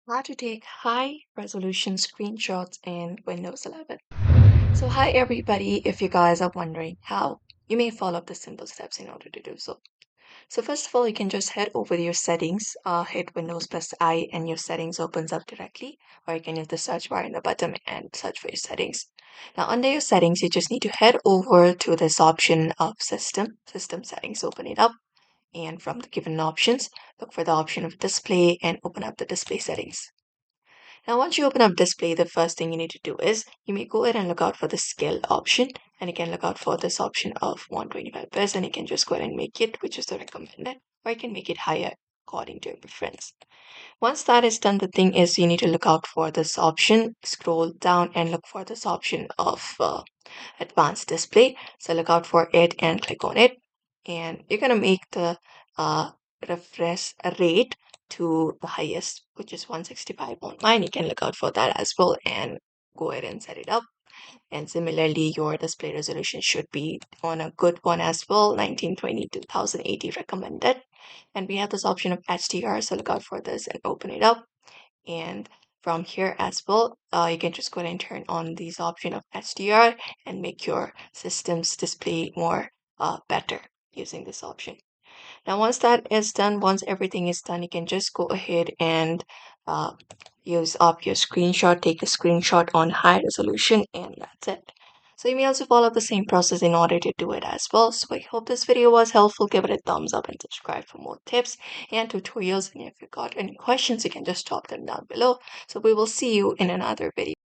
How to take high resolution screenshots in Windows 11. So, hi everybody, if you guys are wondering how, you may follow the simple steps in order to do so. So, first of all, you can just head over to your settings, hit Windows plus I, and your settings opens up directly, or you can use the search bar in the bottom and search for your settings. Now, under your settings, you just need to head over to this option of system settings, open it up, and from the given options, look for the option of display and open up the display settings. Now, once you open up display, the first thing you need to do is you may go ahead and look out for the scale option, and you can look out for this option of 125 bits, and you can just go ahead and make it, which is the recommended, or you can make it higher according to your preference. Once that is done, the thing is you need to look out for this option, scroll down and look for this option of advanced display. So look out for it and click on it, and you're gonna make the uh, refresh rate to the highest, which is 165 on mine. You can look out for that as well and go ahead and set it up. And similarly, your display resolution should be on a good one as well, 1920 to 1080 recommended. And we have this option of HDR, so look out for this and open it up. And from here as well, you can just go ahead and turn on these option of HDR and make your system's display more better using this option. Now, once that is done, once everything is done, you can just go ahead and uh, use up your screenshot, take a screenshot on high resolution, and that's it. So you may also follow the same process in order to do it as well. So I hope this video was helpful. Give it a thumbs up and subscribe for more tips and tutorials. And if you got any questions, you can just drop them down below. So we will see you in another video.